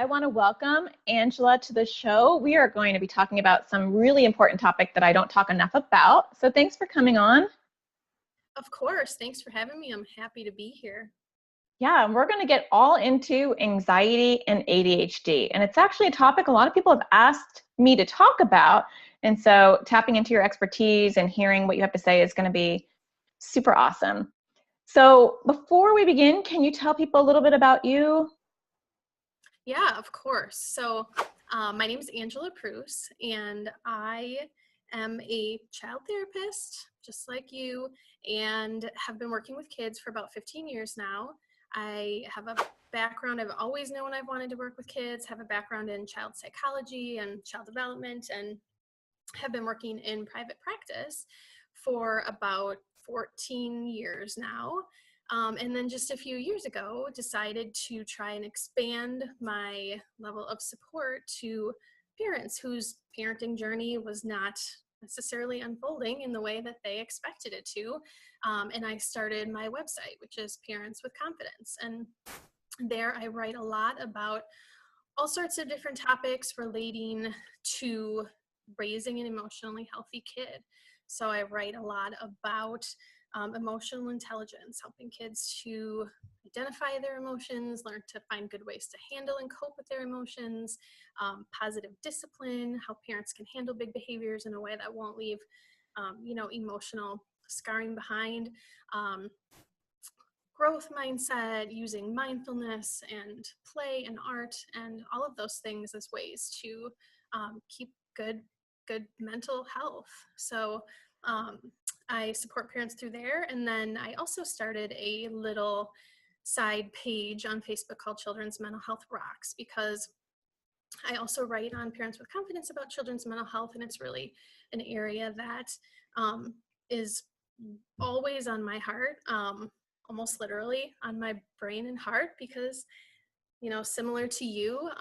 I want to welcome Angela to the show. We are going to be talking about some really important topic that I don't talk enough about. So thanks for coming on. Of course. Thanks for having me. I'm happy to be here. Yeah, and we're going to get all into anxiety and ADHD. And it's actually a topic a lot of people have asked me to talk about. And so tapping into your expertise and hearing what you have to say is going to be super awesome. So before we begin, can you tell people a little bit about you? Yeah, of course. So my name is Angela Pruess, and I am a child therapist, just like you, and have been working with kids for about 15 years now. I have a background, I've always known I've wanted to work with kids, have a background in child psychology and child development, and have been working in private practice for about 14 years now. And then just a few years ago, decided to try and expand my level of support to parents whose parenting journey was not necessarily unfolding in the way that they expected it to. And I started my website, which is Parents with Confidence. And there I write a lot about all sorts of different topics relating to raising an emotionally healthy kid. So I write a lot about emotional intelligence, helping kids to identify their emotions, learn to find good ways to handle and cope with their emotions, positive discipline, how parents can handle big behaviors in a way that won't leave, emotional scarring behind. Growth mindset, using mindfulness and play and art and all of those things as ways to keep good mental health. So I support parents through there. And then I also started a little side page on Facebook called Children's Mental Health Rocks, because I also write on Parents with Confidence about children's mental health, and it's really an area that is always on my heart, almost literally on my brain and heart, because, similar to you,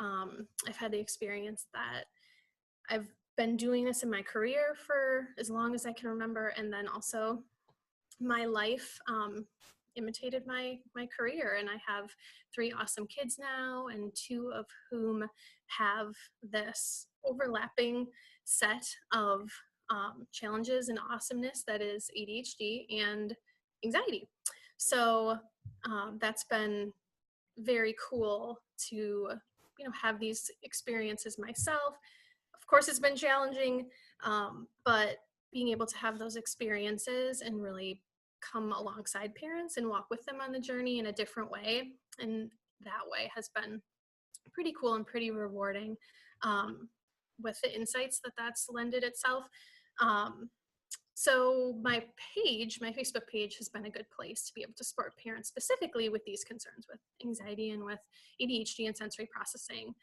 I've had the experience that I've been doing this in my career for as long as I can remember, and then also my life imitated my career, and I have 3 awesome kids now, and 2 of whom have this overlapping set of challenges and awesomeness that is ADHD and anxiety. So that's been very cool to have these experiences myself. Of course, it's been challenging, but being able to have those experiences and really come alongside parents and walk with them on the journey in a different way, and that way has been pretty cool and pretty rewarding, with the insights that that's lended itself. So my Facebook page has been a good place to be able to support parents specifically with these concerns with anxiety and with ADHD and sensory processing,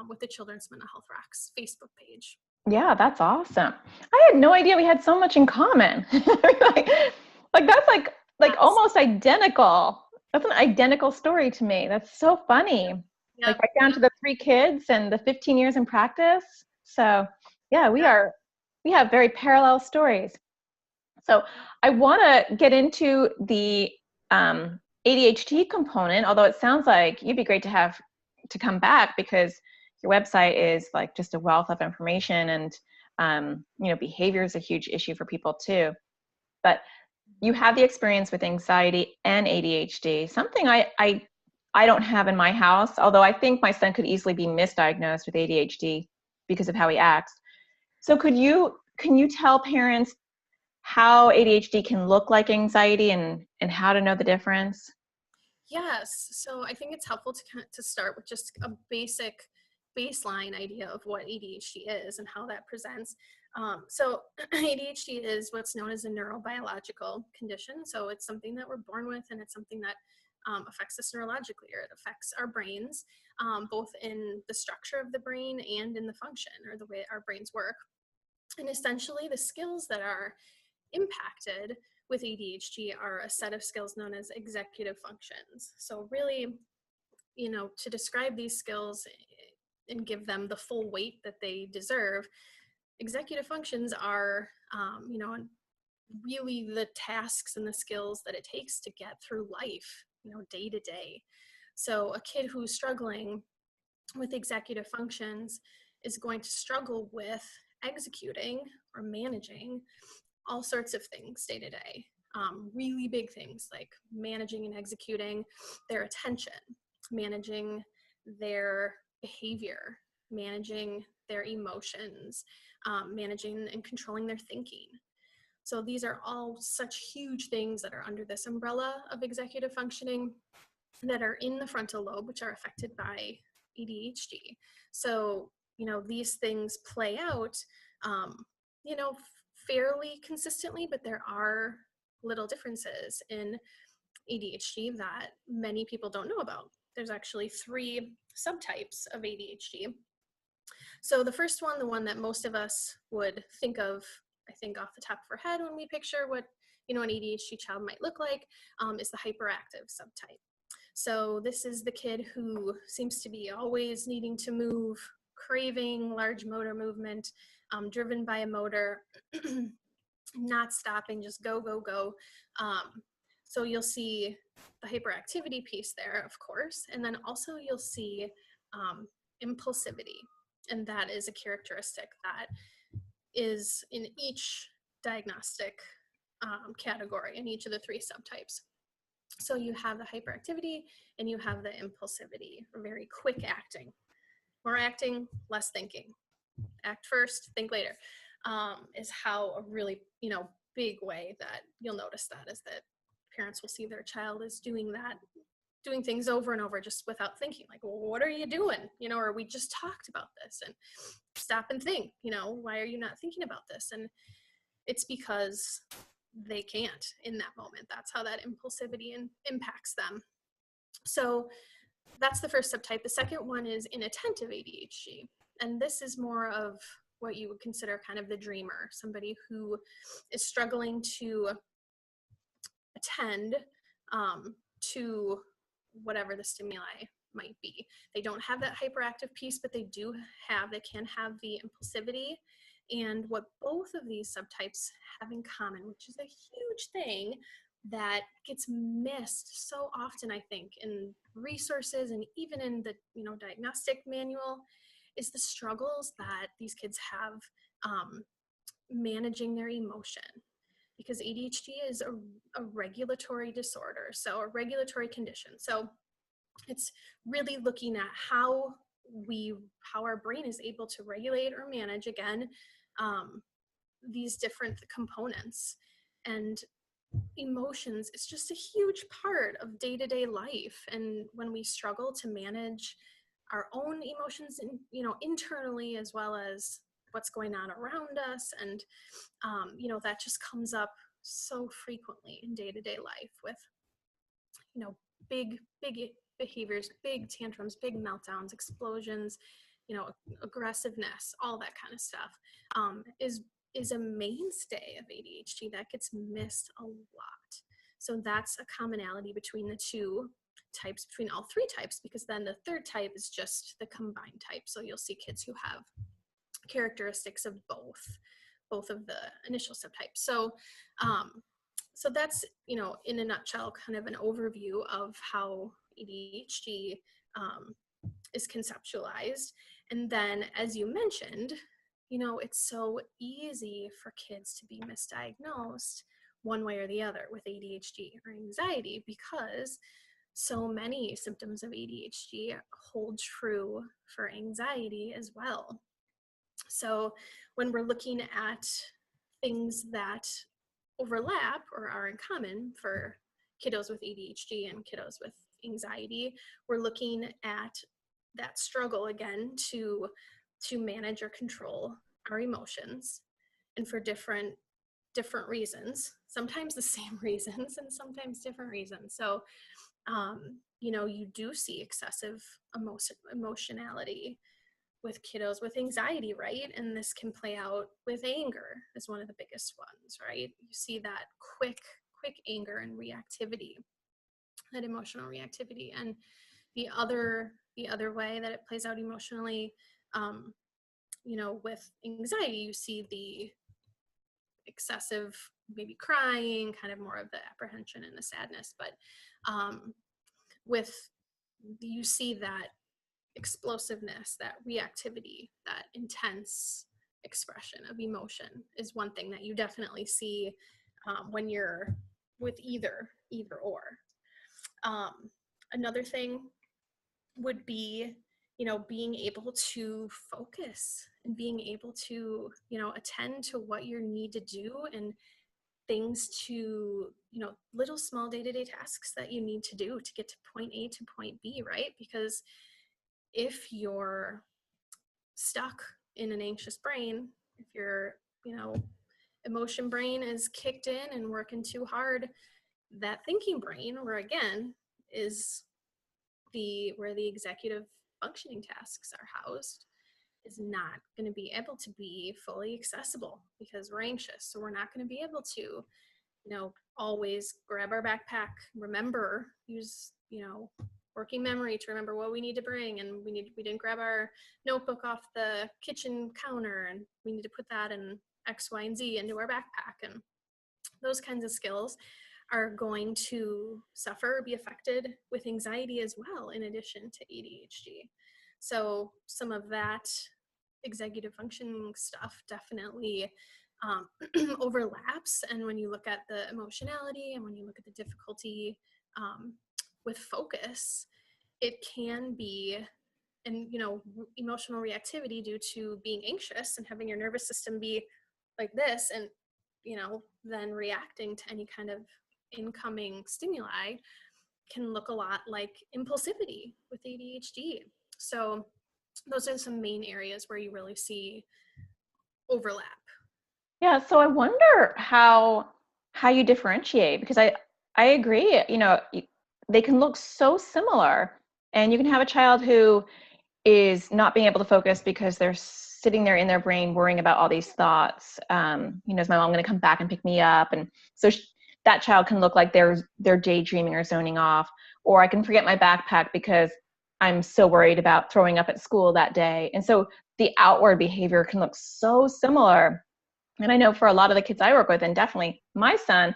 with the Children's Mental Health Rocks Facebook page. Yeah, that's awesome. I had no idea we had so much in common. like that's like Yes. almost identical. That's an identical story to me. That's so funny. Yep. Like right down to the 3 kids and the 15 years in practice. So yeah, we have very parallel stories. So I want to get into the ADHD component, although it sounds like you'd be great to have to come back, because your website is like just a wealth of information, and behavior is a huge issue for people too. But you have the experience with anxiety and ADHD, something I don't have in my house, although I think my son could easily be misdiagnosed with ADHD because of how he acts. So can you tell parents how ADHD can look like anxiety and how to know the difference? Yes. So I think it's helpful to start with just a basic baseline idea of what ADHD is and how that presents. So ADHD is what's known as a neurobiological condition. So it's something that we're born with, and it's something that affects us neurologically, or it affects our brains, both in the structure of the brain and in the function, or the way our brains work. And essentially the skills that are impacted with ADHD are a set of skills known as executive functions. So really, to describe these skills and give them the full weight that they deserve, executive functions are, really the tasks and the skills that it takes to get through life, day to day. So a kid who's struggling with executive functions is going to struggle with executing or managing all sorts of things day to day. Really big things like managing and executing their attention, managing their behavior, managing their emotions, managing and controlling their thinking. So these are all such huge things that are under this umbrella of executive functioning that are in the frontal lobe, which are affected by ADHD. So, these things play out, you know, fairly consistently, but there are little differences in ADHD that many people don't know about. There's actually 3 subtypes of ADHD. So the first one, the one that most of us would think of, I think off the top of our head when we picture what, an ADHD child might look like, is the hyperactive subtype. So this is the kid who seems to be always needing to move, craving large motor movement, driven by a motor, not stopping, just go, go, go. So you'll see the hyperactivity piece there, of course, and then also you'll see impulsivity. And that is a characteristic that is in each diagnostic category in each of the 3 subtypes. So you have the hyperactivity and you have the impulsivity, very quick acting. More acting, less thinking. Act first, think later, is how a really, big way that you'll notice that is that parents will see their child is doing that, doing things over and over just without thinking, like, well, what are you doing? Or we just talked about this, and stop and think, why are you not thinking about this? And it's because they can't in that moment. That's how that impulsivity impacts them. So that's the first subtype. The second one is inattentive ADHD. And this is more of what you would consider kind of the dreamer, somebody who is struggling to attend to whatever the stimuli might be. They don't have that hyperactive piece, but they can have the impulsivity. And what both of these subtypes have in common, which is a huge thing that gets missed so often, I think, in resources and even in the diagnostic manual, is the struggles that these kids have managing their emotion. Because ADHD is a regulatory disorder, so a regulatory condition. So it's really looking at how our brain is able to regulate or manage, again, these different components. And emotions is just a huge part of day-to-day life. And when we struggle to manage our own emotions, internally, as well as what's going on around us, and that just comes up so frequently in day-to-day life with big behaviors, big tantrums, big meltdowns, explosions, aggressiveness, all that kind of stuff, is a mainstay of ADHD that gets missed a lot. So that's a commonality between the 2 types, between all 3 types, because then the third type is just the combined type. So you'll see kids who have characteristics of both of the initial subtypes. So so that's, in a nutshell, kind of an overview of how ADHD is conceptualized. And then, as you mentioned, it's so easy for kids to be misdiagnosed one way or the other with ADHD or anxiety, because so many symptoms of ADHD hold true for anxiety as well. So when we're looking at things that overlap or are in common for kiddos with ADHD and kiddos with anxiety, we're looking at that struggle again to manage or control our emotions, and for different reasons, sometimes the same reasons and sometimes different reasons. So you do see excessive emotionality with kiddos with anxiety, right? And this can play out with anger as one of the biggest ones, right? You see that quick anger and reactivity, that emotional reactivity. And the other way that it plays out emotionally, with anxiety, you see the excessive, maybe crying, kind of more of the apprehension and the sadness. But you see that explosiveness, that reactivity, that intense expression of emotion is one thing that you definitely see when you're with either or. Another thing would be, being able to focus and being able to, attend to what you need to do, and things to, little small day-to-day tasks that you need to do to get to point A to point B, right? Because if you're stuck in an anxious brain, if your, emotion brain is kicked in and working too hard, that thinking brain, where again is where the executive functioning tasks are housed, is not going to be able to be fully accessible because we're anxious. So we're not going to be able to, always grab our backpack, remember, use, working memory to remember what we need to bring, and we didn't grab our notebook off the kitchen counter, and we need to put that in X, Y, and Z into our backpack. And those kinds of skills are going to suffer or be affected with anxiety as well, in addition to ADHD. So some of that executive functioning stuff definitely overlaps. And when you look at the emotionality and when you look at the difficulty with focus, it can be, and emotional reactivity due to being anxious and having your nervous system be like this, and then reacting to any kind of incoming stimuli can look a lot like impulsivity with ADHD. So those are some main areas where you really see overlap. Yeah, so I wonder how you differentiate, because I agree, they can look so similar, and you can have a child who is not being able to focus because they're sitting there in their brain worrying about all these thoughts. Is my mom going to come back and pick me up? And so that child can look like they're daydreaming or zoning off. Or I can forget my backpack because I'm so worried about throwing up at school that day. And so the outward behavior can look so similar. And I know for a lot of the kids I work with, and definitely my son,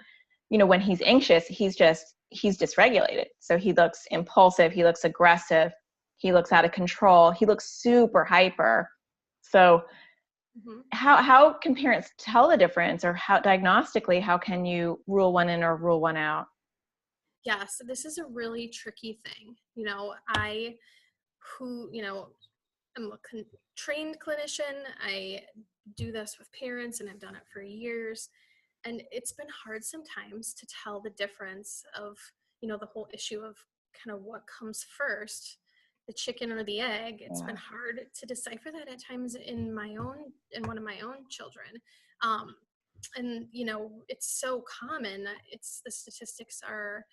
when he's anxious, he's dysregulated. So he looks impulsive, he looks aggressive, he looks out of control, he looks super hyper. So how can parents tell the difference, or how diagnostically, how can you rule one in or rule one out? Yeah, so this is a really tricky thing. I'm a trained clinician. I do this with parents and I've done it for years. And it's been hard sometimes to tell the difference of, the whole issue of kind of what comes first, the chicken or the egg. It's been hard to decipher that at times in one of my own children. And, it's so common. The statistics are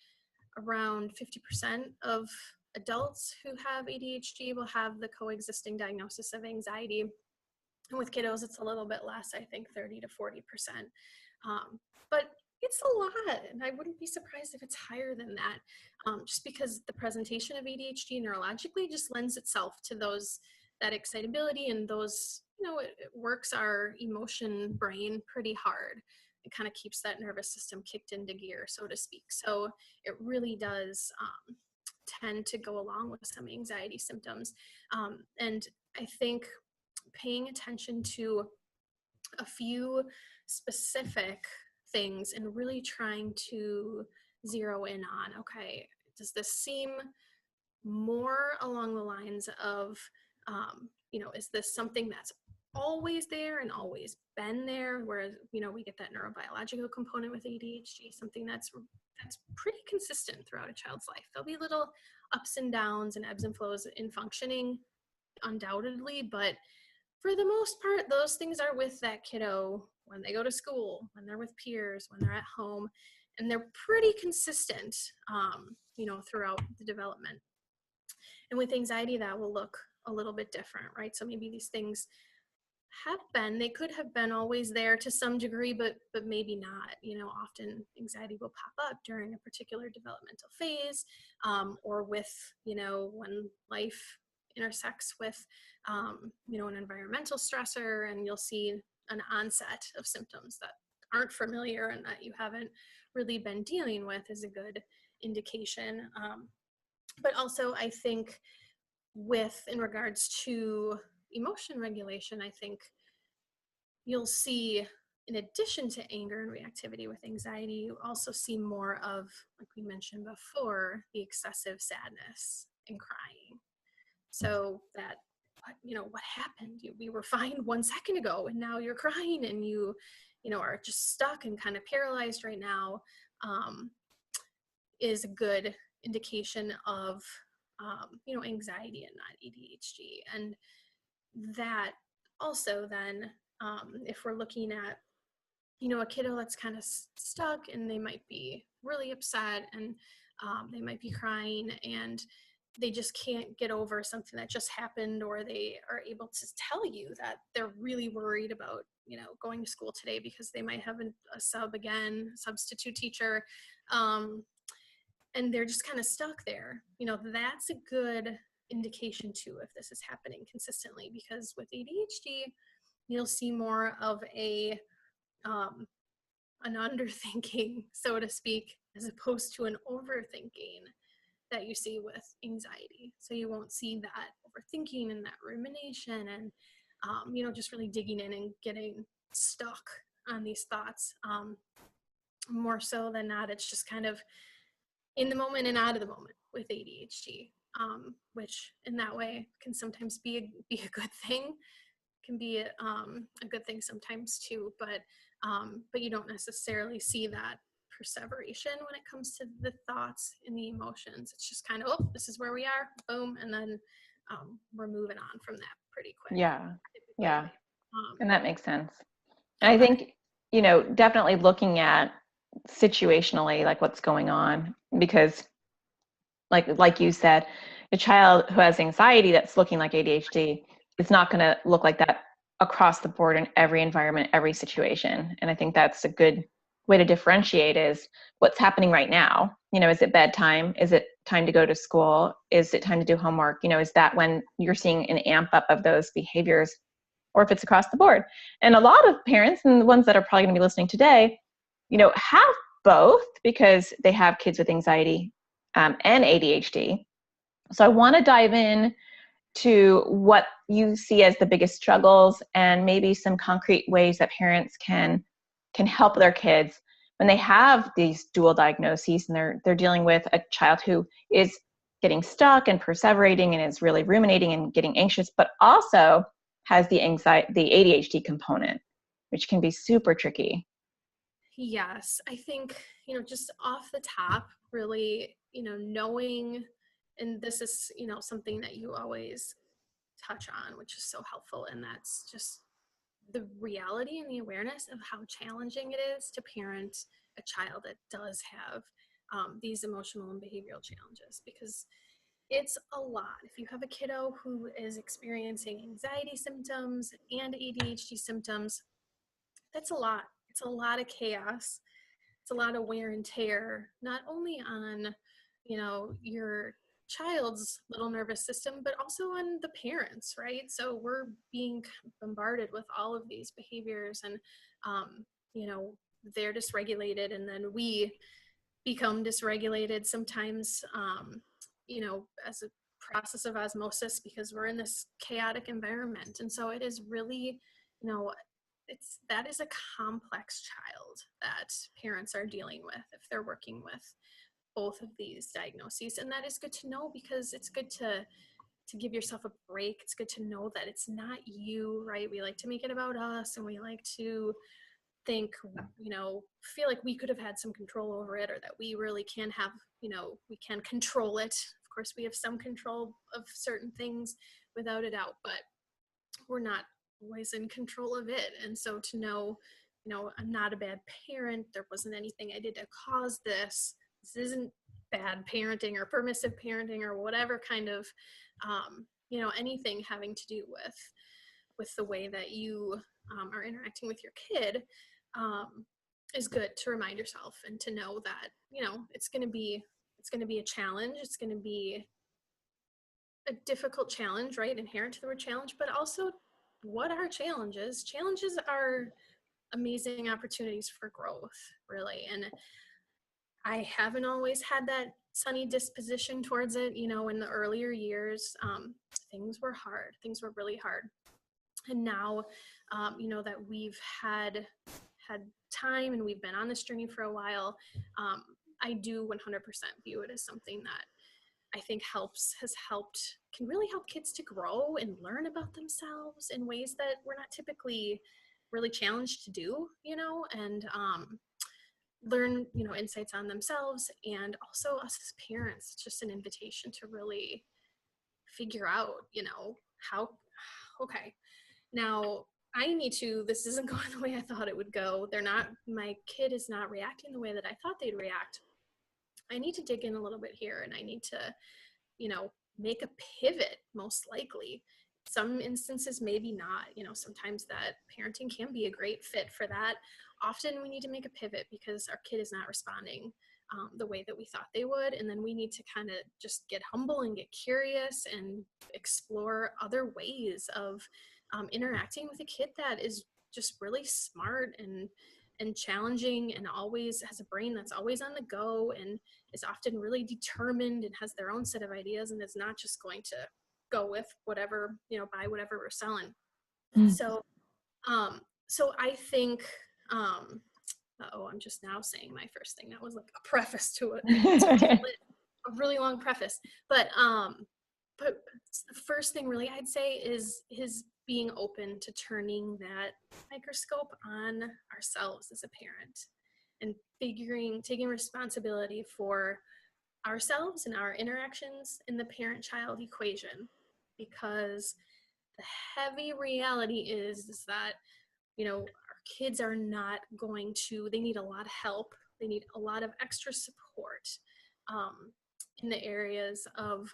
around 50% of adults who have ADHD will have the coexisting diagnosis of anxiety. And with kiddos, it's a little bit less, I think 30 to 40%. But it's a lot, and I wouldn't be surprised if it's higher than that, just because the presentation of ADHD neurologically just lends itself to that excitability, and those, it works our emotion brain pretty hard. It kind of keeps that nervous system kicked into gear, so to speak. So it really does tend to go along with some anxiety symptoms. And I think paying attention to a few specific things and really trying to zero in on, okay, does this seem more along the lines of, is this something that's always there and always been there, whereas, we get that neurobiological component with ADHD, something that's pretty consistent throughout a child's life. There'll be little ups and downs and ebbs and flows in functioning, undoubtedly, but for the most part, those things are with that kiddo when they go to school, when they're with peers, when they're at home, and they're pretty consistent, throughout the development. And with anxiety, that will look a little bit different, right? So maybe these things they could have been always there to some degree, but maybe not. Often anxiety will pop up during a particular developmental phase, or with, when life intersects with, an environmental stressor, and you'll see an onset of symptoms that aren't familiar and that you haven't really been dealing with is a good indication. But also, I think in regards to emotion regulation, I think you'll see, in addition to anger and reactivity with anxiety, you also see more of, like we mentioned before, the excessive sadness and crying. So that, what happened? We were fine 1 second ago, and now you're crying, and you are just stuck and kind of paralyzed right now, is a good indication of, anxiety and not ADHD. And that also then, if we're looking at, a kiddo that's kind of stuck, and they might be really upset, and they might be crying, and they just can't get over something that just happened, or they are able to tell you that they're really worried about, going to school today because they might have a substitute teacher, and they're just kind of stuck there. That's a good indication too, if this is happening consistently, because with ADHD, you'll see more of um, an underthinking, so to speak, as opposed to an overthinking that you see with anxiety. So you won't see that overthinking and that rumination and, just really digging in and getting stuck on these thoughts. More so than not, it's just kind of in the moment and out of the moment with ADHD, which in that way can sometimes be a good thing, can be a good thing sometimes too, but you don't necessarily see that perseveration when it comes to the thoughts and the emotions. It's just kind of, oh, this is where we are, boom, and then we're moving on from that pretty quick. Yeah. Typically. Yeah. And that makes sense. And I Okay. think, definitely looking at situationally, like what's going on, because like you said, a child who has anxiety that's looking like ADHD, it's not going to look like that across the board in every environment, every situation. And I think that's a good way to differentiate is what's happening right now. Is it bedtime? Is it time to go to school? Is it time to do homework? Is that when you're seeing an amp up of those behaviors, or if it's across the board? And a lot of parents, and the ones that are probably going to be listening today, have both because they have kids with anxiety and ADHD. So I want to dive in to what you see as the biggest struggles and maybe some concrete ways that parents can help their kids when they have these dual diagnoses and they're dealing with a child who is getting stuck and perseverating and is really ruminating and getting anxious, but also has the ADHD component, which can be super tricky. Yes, I think, just off the top, really, knowing, and this is, something that you always touch on, which is so helpful, and that's just the reality and the awareness of how challenging it is to parent a child that does have these emotional and behavioral challenges, because it's a lot. If you have a kiddo who is experiencing anxiety symptoms and ADHD symptoms, that's a lot. It's a lot of chaos. It's a lot of wear and tear, not only on, your child's little nervous system, but also on the parents, right? So we're being bombarded with all of these behaviors, and, you know, they're dysregulated, and then we become dysregulated sometimes, as a process of osmosis, because we're in this chaotic environment. And so it is really, that is a complex child that parents are dealing with if they're working with both of these diagnoses. And that is good to know, because it's good to give yourself a break. It's good to know that it's not you, right? We like to make it about us, and we like to think, feel like we could have had some control over it, or that we really can have, we can control it. Of course, we have some control of certain things, without a doubt, but we're not always in control of it. And so to know, I'm not a bad parent. There wasn't anything I did to cause this. This isn't bad parenting or permissive parenting or whatever kind of, anything having to do with the way that you are interacting with your kid, is good to remind yourself, and to know that, it's going to be a challenge. It's going to be a difficult challenge, right? Inherent to the word challenge, but also, what are challenges? Challenges are amazing opportunities for growth, really. And I haven't always had that sunny disposition towards it, in the earlier years. things were hard. Things were really hard. And now, that we've had time and we've been on this journey for a while, I do 100% view it as something that I think can really help kids to grow and learn about themselves in ways that we're not typically really challenged to do, and learn, insights on themselves, and also us as parents. It's just an invitation to really figure out, how, okay, now this isn't going the way I thought it would go. My kid is not reacting the way that I thought they'd react. I need to dig in a little bit here, and I need to, make a pivot, most likely. Some instances, maybe not. Sometimes that parenting can be a great fit for that. Often we need to make a pivot because our kid is not responding the way that we thought they would. And then we need to kind of just get humble and get curious and explore other ways of interacting with a kid that is just really smart and challenging, and always has a brain that's always on the go, and is often really determined and has their own set of ideas, and is not just going to go with whatever, buy whatever we're selling. So I think, I'm just now saying my first thing. That was like a preface to it. A really long preface. But the first thing really I'd say is being open to turning that microscope on ourselves as a parent, and taking responsibility for ourselves and our interactions in the parent-child equation. Because the heavy reality is that, our kids are not they need a lot of help. They need a lot of extra support in the areas of,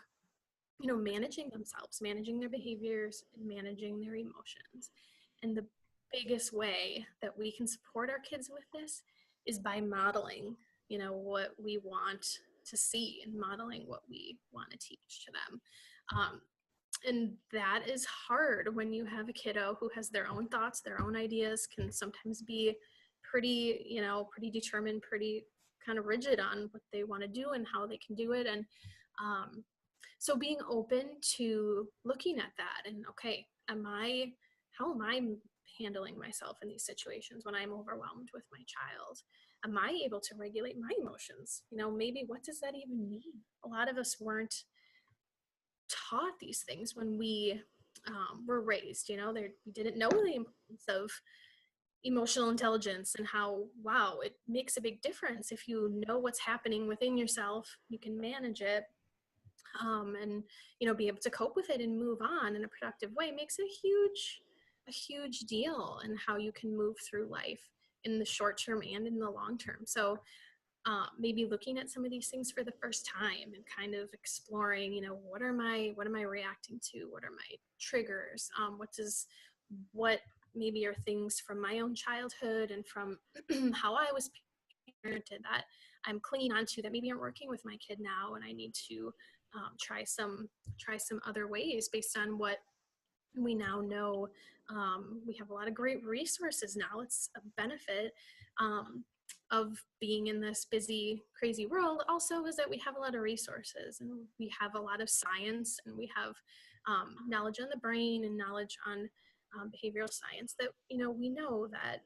managing themselves, managing their behaviors, and managing their emotions. And the biggest way that we can support our kids with this is by modeling, what we want to see, and modeling what we want to teach to them. And that is hard when you have a kiddo who has their own thoughts, their own ideas, can sometimes be pretty determined, pretty kind of rigid on what they want to do and how they can do it. And so being open to looking at that, and okay, how am I handling myself in these situations when I'm overwhelmed with my child? Am I able to regulate my emotions? Maybe what does that even mean? A lot of us weren't taught these things when we were raised. We didn't know the importance of emotional intelligence, and how, wow, it makes a big difference if you know what's happening within yourself. You can manage it, and be able to cope with it and move on in a productive way. Makes a huge deal in how you can move through life in the short term and in the long term. So maybe looking at some of these things for the first time and kind of exploring, what am I reacting to? What are my triggers? What maybe are things from my own childhood and from how I was parented that I'm clinging onto that maybe aren't working with my kid now, and I need to try some other ways based on what we now know. We have a lot of great resources now. It's a benefit of being in this busy, crazy world also, is that we have a lot of resources, and we have a lot of science, and we have knowledge on the brain and knowledge on behavioral science that, we know that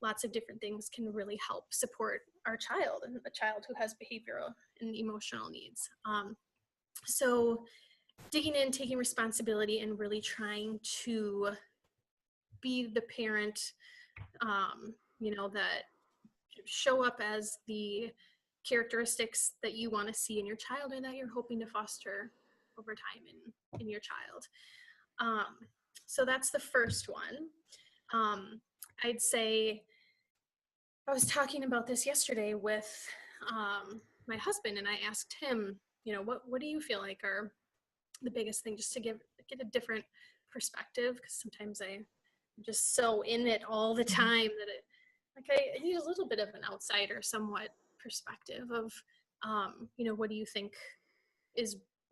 lots of different things can really help support our child, and a child who has behavioral and emotional needs. So digging in, taking responsibility, and really trying to be the parent, that show up as the characteristics that you want to see in your child, and that you're hoping to foster over time in your child. So that's the first one. I'd say, I was talking about this yesterday with my husband, and I asked him, what do you feel like are the biggest thing, just to get a different perspective, because sometimes I'm just so in it all the time that I need a little bit of an outsider somewhat perspective of, what do you think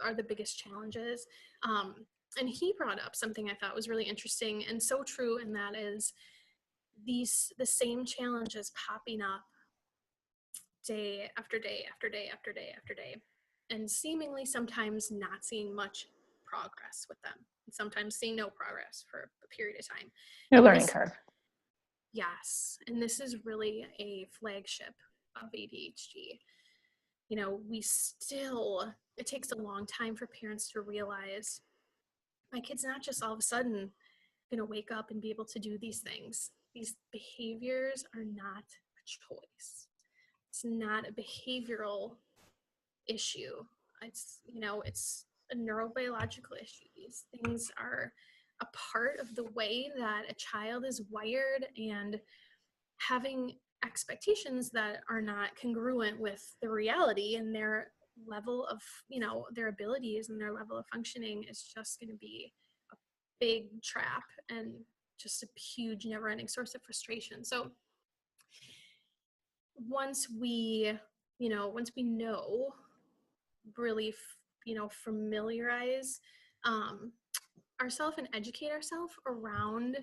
are the biggest challenges? And he brought up something I thought was really interesting and so true, and that is the same challenges popping up day after day after day after day after day, and seemingly sometimes not seeing much progress with them, and sometimes seeing no progress for a period of time. No And learning curve. Yes, and this is really a flagship of ADHD. You know, it takes a long time for parents to realize my kid's not just all of a sudden going to wake up and be able to do these things. These behaviors are not a choice. It's not a behavioral issue. It's a neurobiological issue. These things are a part of the way that a child is wired, and having expectations that are not congruent with the reality and their level of, their abilities and their level of functioning is just going to be a big trap and just a huge never-ending source of frustration. So once we know, really, familiarize ourselves and educate ourselves around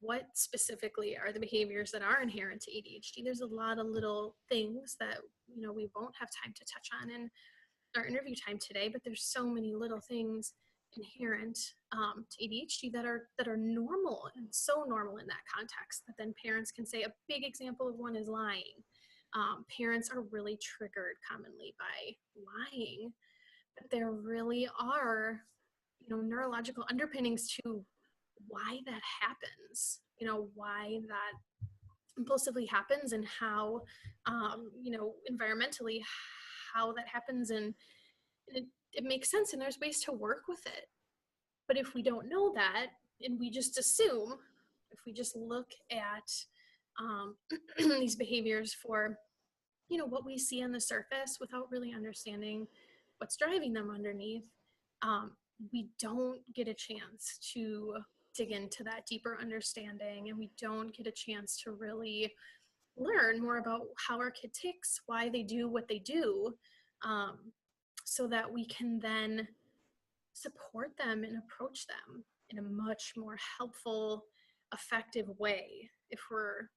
what specifically are the behaviors that are inherent to ADHD. There's a lot of little things that, we won't have time to touch on in our interview time today, but there's so many little things inherent to ADHD that are normal, and so normal in that context that then parents can say. A big example of one is lying. Parents are really triggered commonly by lying, but there really are, neurological underpinnings to why that happens, why that impulsively happens, and how, environmentally, how that happens. And it makes sense, and there's ways to work with it. But if we don't know that, and we just assume, if we just look at these behaviors for, what we see on the surface without really understanding what's driving them underneath, we don't get a chance to dig into that deeper understanding, and we don't get a chance to really learn more about how our kid ticks, why they do what they do, so that we can then support them and approach them in a much more helpful, effective way. If we're,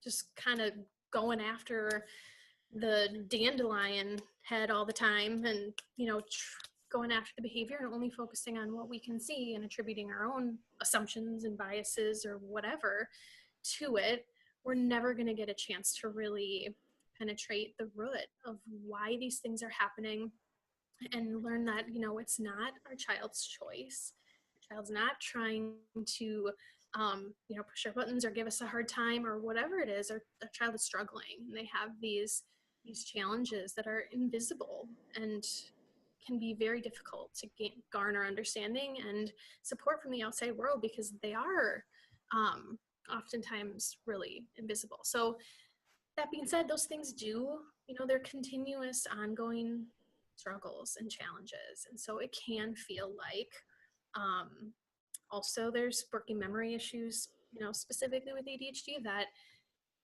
just kind of going after the dandelion head all the time, and, going after the behavior and only focusing on what we can see and attributing our own assumptions and biases or whatever to it, we're never going to get a chance to really penetrate the root of why these things are happening, and learn that, it's not our child's choice. Our child's not trying to, push our buttons or give us a hard time or whatever it is. Our child is struggling, and they have these challenges that are invisible and can be very difficult to garner understanding and support from the outside world, because they are oftentimes really invisible. So that being said, those things do, they're continuous, ongoing struggles and challenges. And so it can feel like, also there's working memory issues, specifically with ADHD, that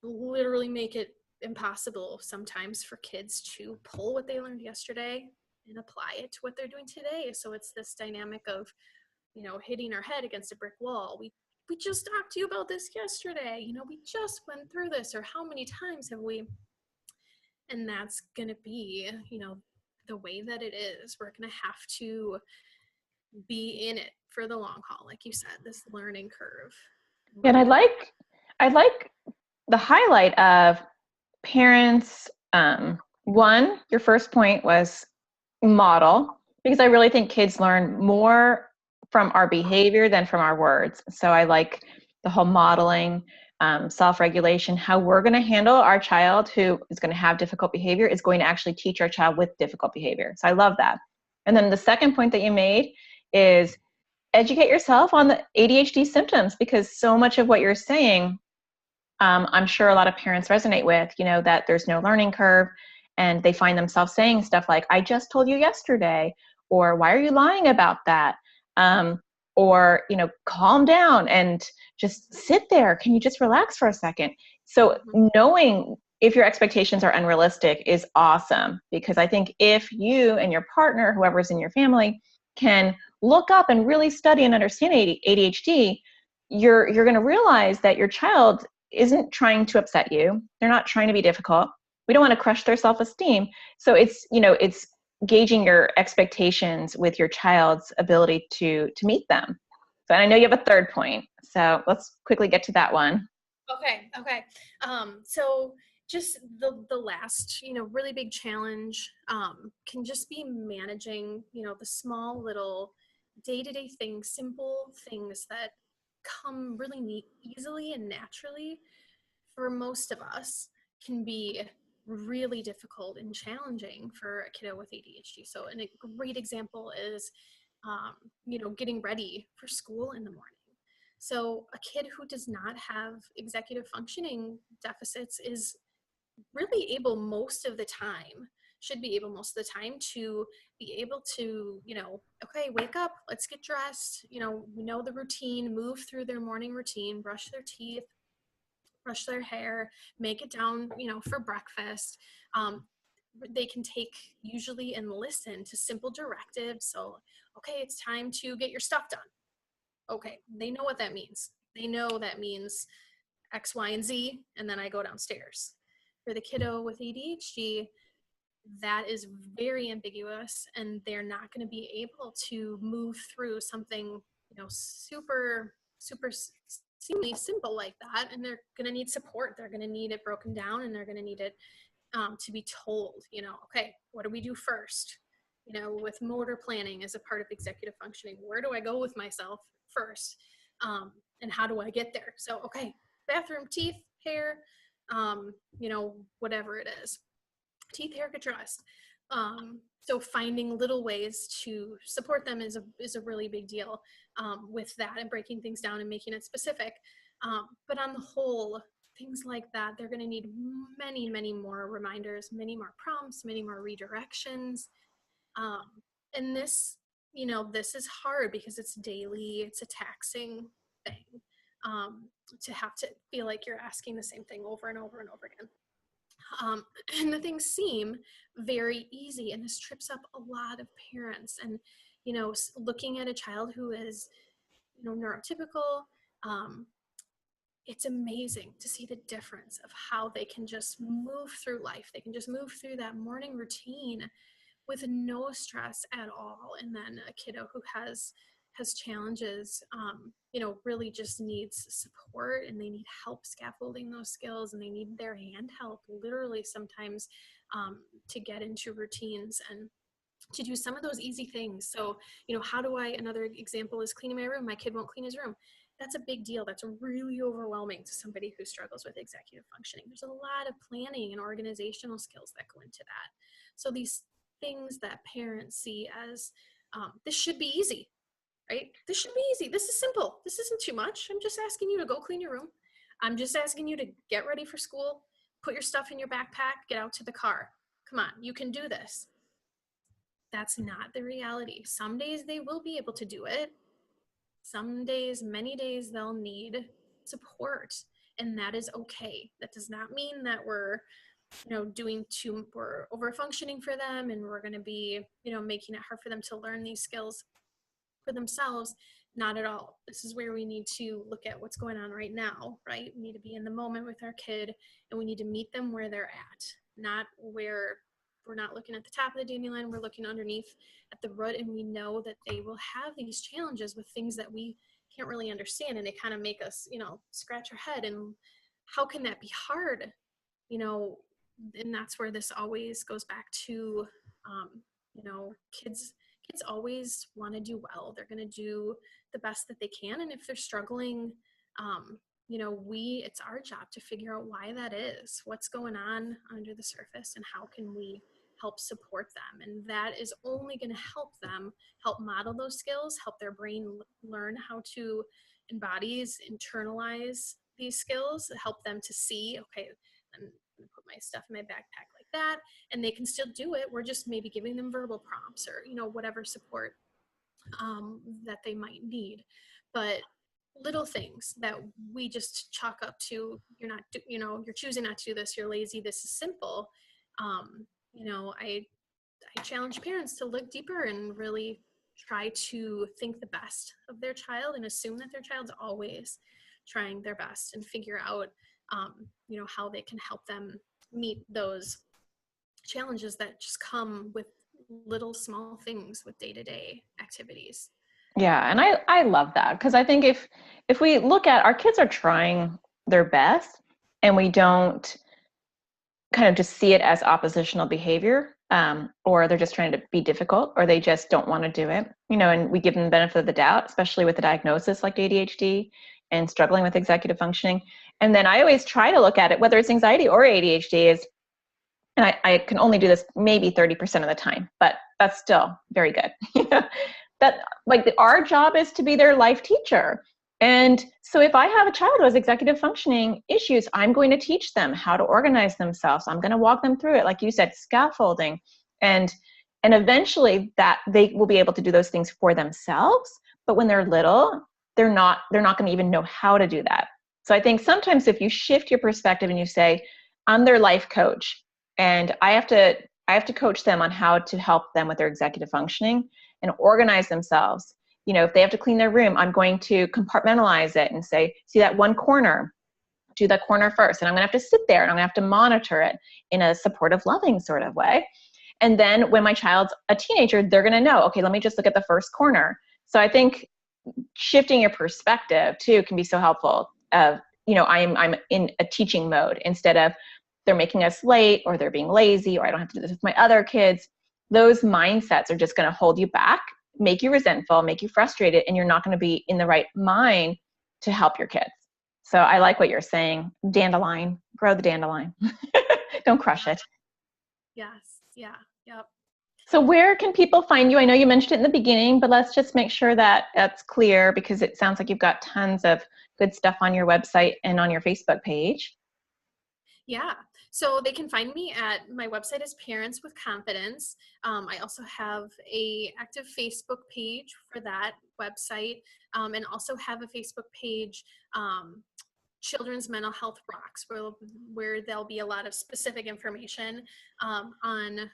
literally make it impossible sometimes for kids to pull what they learned yesterday and apply it to what they're doing today. So it's this dynamic of, hitting our head against a brick wall. We just talked to you about this yesterday. We just went through this, or how many times have we? And that's going to be, the way that it is. We're going to have to be in it for the long haul, like you said, this learning curve. And I'd like the highlight of parents. One, your first point was model, because I really think kids learn more from our behavior than from our words. So I like the whole modeling, self-regulation, how we're going to handle our child who is going to have difficult behavior is going to actually teach our child with difficult behavior. So I love that. And then the second point that you made is educate yourself on the ADHD symptoms, because so much of what you're saying, I'm sure a lot of parents resonate with, that there's no learning curve, and they find themselves saying stuff like, I just told you yesterday, or why are you lying about that? Or, calm down and just sit there. Can you just relax for a second? So knowing if your expectations are unrealistic is awesome, because I think if you and your partner, whoever's in your family, can look up and really study and understand ADHD, you're going to realize that your child isn't trying to upset you. They're not trying to be difficult. We don't want to crush their self-esteem. So it's gauging your expectations with your child's ability to meet them. So I know you have a third point, so let's quickly get to that one. Okay. So just the last, really big challenge can just be managing, the small little day-to-day things, simple things that come really easily and naturally for most of us can be really difficult and challenging for a kiddo with ADHD. So, and a great example is, getting ready for school in the morning. So, a kid who does not have executive functioning deficits is really able most of the time, should be able most of the time to be able to, okay, wake up, let's get dressed, we know the routine, move through their morning routine, brush their teeth, brush their hair, make it down, for breakfast. They can take usually and listen to simple directives. So, okay, it's time to get your stuff done. Okay, they know what that means. They know that means X, Y, and Z, and then I go downstairs. For the kiddo with ADHD, that is very ambiguous, and they're not going to be able to move through something, super, super seemingly simple like that. And they're going to need support. They're going to need it broken down, and they're going to need it to be told, okay, what do we do first? With motor planning as a part of executive functioning, where do I go with myself first? And how do I get there? So, okay, bathroom, teeth, hair, whatever it is. Teeth, hair, get dressed. So finding little ways to support them is a really big deal with that, and breaking things down and making it specific. But on the whole, things like that, they're going to need many, many more reminders, many more prompts, many more redirections. And this is hard because it's daily, it's a taxing thing, to have to feel like you're asking the same thing over and over and over again. And the things seem very easy, and this trips up a lot of parents. And looking at a child who is neurotypical, it's amazing to see the difference of how they can just move through life. They can just move through that morning routine with no stress at all. And then a kiddo who has challenges, really just needs support, and they need help scaffolding those skills, and they need their hand help literally sometimes to get into routines and to do some of those easy things. So, another example is cleaning my room. My kid won't clean his room. That's a big deal. That's really overwhelming to somebody who struggles with executive functioning. There's a lot of planning and organizational skills that go into that. So these things that parents see as, this should be easy, right? This should be easy. This is simple. This isn't too much. I'm just asking you to go clean your room. I'm just asking you to get ready for school, put your stuff in your backpack, get out to the car. Come on, you can do this. That's not the reality. Some days they will be able to do it. Some days, many days, they'll need support, and that is okay. That does not mean that we're we're over functioning for them, and we're going to be making it hard for them to learn these skills for themselves. Not at all. This is where we need to look at what's going on right now, right? We need to be in the moment with our kid, and we need to meet them where they're at, not where we're not looking at the top of the dandelion, we're looking underneath at the root, and we know that they will have these challenges with things that we can't really understand, and they kind of make us, scratch our head. And how can that be hard? And that's where this always goes back to, kids always want to do well. They're going to do the best that they can. And if they're struggling, it's our job to figure out why that is, what's going on under the surface, and how can we help support them. And that is only going to help them help model those skills, help their brain learn how to embody, internalize these skills, help them to see, okay, I'm going to put my stuff in my backpack like that, and they can still do it. We're just maybe giving them verbal prompts or, whatever support that they might need. But little things that we just chalk up to, you're choosing not to do this, you're lazy, this is simple. I challenge parents to look deeper and really try to think the best of their child, and assume that their child's always trying their best, and figure out, how they can help them meet those challenges that just come with little small things with day-to-day activities. Yeah, and I love that, because I think if we look at our kids are trying their best, and we don't kind of just see it as oppositional behavior, or they're just trying to be difficult, or they just don't want to do it, and we give them the benefit of the doubt, especially with the diagnosis like ADHD and struggling with executive functioning. And then I always try to look at it, whether it's anxiety or ADHD, and I can only do this maybe 30% of the time, but that's still very good. That like our job is to be their life teacher. And so if I have a child who has executive functioning issues, I'm going to teach them how to organize themselves. I'm going to walk them through it. Like you said, scaffolding, and eventually that they will be able to do those things for themselves. But when they're little, they're not going to even know how to do that. So I think sometimes if you shift your perspective and you say, I'm their life coach, and I have to coach them on how to help them with their executive functioning and organize themselves. If they have to clean their room, I'm going to compartmentalize it and say, see that one corner, do that corner first. And I'm going to have to sit there and I'm going to have to monitor it in a supportive, loving sort of way. And then when my child's a teenager, they're going to know, okay, let me just look at the first corner. So I think shifting your perspective too can be so helpful. I'm in a teaching mode instead of they're making us late, or they're being lazy, or I don't have to do this with my other kids. Those mindsets are just going to hold you back, make you resentful, make you frustrated, and you're not going to be in the right mind to help your kids. So I like what you're saying. Dandelion, grow the dandelion. Don't crush it. Yes. Yeah. Yep. So where can people find you? I know you mentioned it in the beginning, but let's just make sure that that's clear, because it sounds like you've got tons of good stuff on your website and on your Facebook page. Yeah. So they can find me at, my website is Parents with Confidence. I also have a active Facebook page for that website, and also have a Facebook page, Children's Mental Health Rocks, where there'll be a lot of specific information on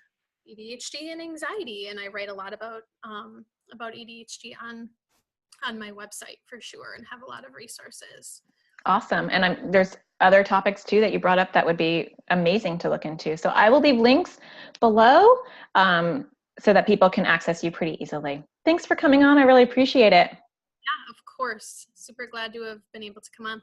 ADHD and anxiety. And I write a lot about ADHD on my website for sure, and have a lot of resources. Awesome. And there's other topics too that you brought up that would be amazing to look into. So I will leave links below so that people can access you pretty easily. Thanks for coming on. I really appreciate it. Yeah, of course. Super glad to have been able to come on.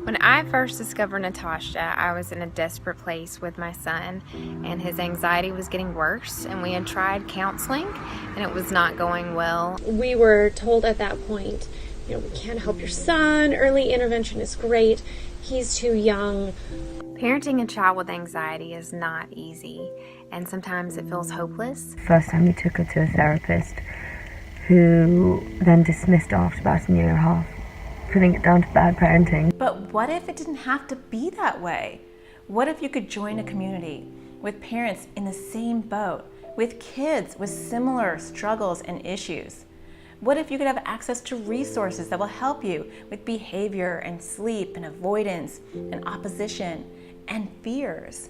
When I first discovered Natasha, I was in a desperate place with my son, and his anxiety was getting worse, and we had tried counseling and it was not going well. We were told at that point, we can't help your son. Early intervention is great. He's too young. Parenting a child with anxiety is not easy, and sometimes it feels hopeless. First time we took her to a therapist, who then dismissed her after about a year and a half, putting it down to bad parenting. But what if it didn't have to be that way? What if you could join a community with parents in the same boat, with kids with similar struggles and issues? What if you could have access to resources that will help you with behavior and sleep and avoidance and opposition and fears?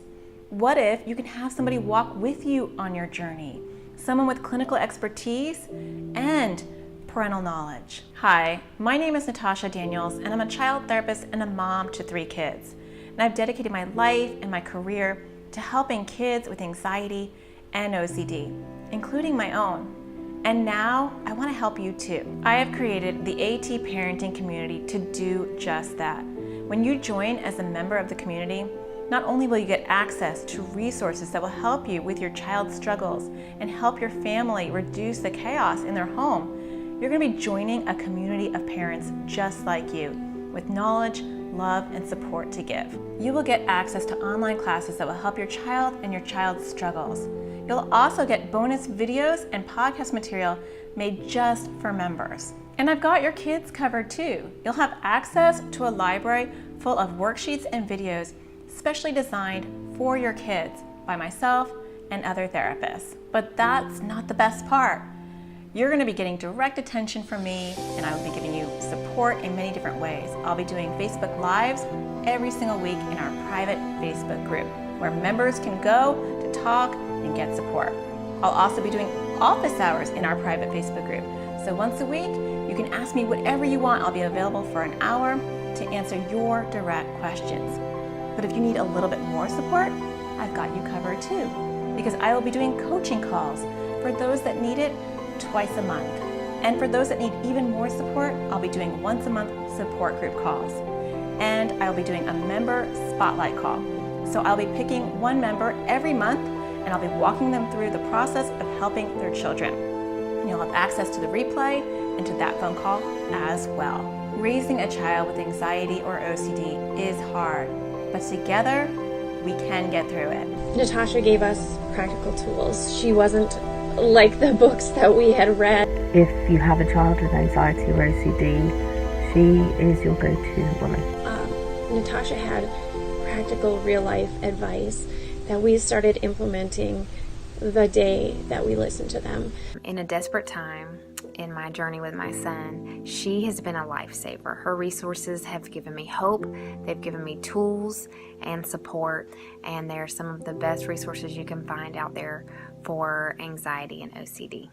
What if you can have somebody walk with you on your journey? Someone with clinical expertise and parental knowledge. Hi, my name is Natasha Daniels, and I'm a child therapist and a mom to 3 kids. And I've dedicated my life and my career to helping kids with anxiety and OCD, including my own. And now I want to help you too. I have created the AT Parenting community to do just that. When you join as a member of the community, not only will you get access to resources that will help you with your child's struggles and help your family reduce the chaos in their home, you're going to be joining a community of parents just like you, with knowledge, love, and support to give. You will get access to online classes that will help your child and your child's struggles. You'll also get bonus videos and podcast material made just for members. And I've got your kids covered too. You'll have access to a library full of worksheets and videos specially designed for your kids by myself and other therapists. But that's not the best part. You're going to be getting direct attention from me, and I will be giving you support in many different ways. I'll be doing Facebook Lives every single week in our private Facebook group, where members can go to talk and get support. I'll also be doing office hours in our private Facebook group. So once a week, you can ask me whatever you want. I'll be available for an hour to answer your direct questions. But if you need a little bit more support, I've got you covered too, because I will be doing coaching calls for those that need it twice a month. And for those that need even more support, I'll be doing once a month support group calls. And I'll be doing a member spotlight call. So I'll be picking one member every month, and I'll be walking them through the process of helping their children. You'll have access to the replay and to that phone call as well. Raising a child with anxiety or OCD is hard, but together we can get through it. Natasha gave us practical tools. She wasn't like the books that we had read. If you have a child with anxiety or OCD, she is your go-to woman. Natasha had practical real-life advice that we started implementing the day that we listened to them. In a desperate time in my journey with my son, she has been a lifesaver. Her resources have given me hope, they've given me tools and support, and they're some of the best resources you can find out there for anxiety and OCD.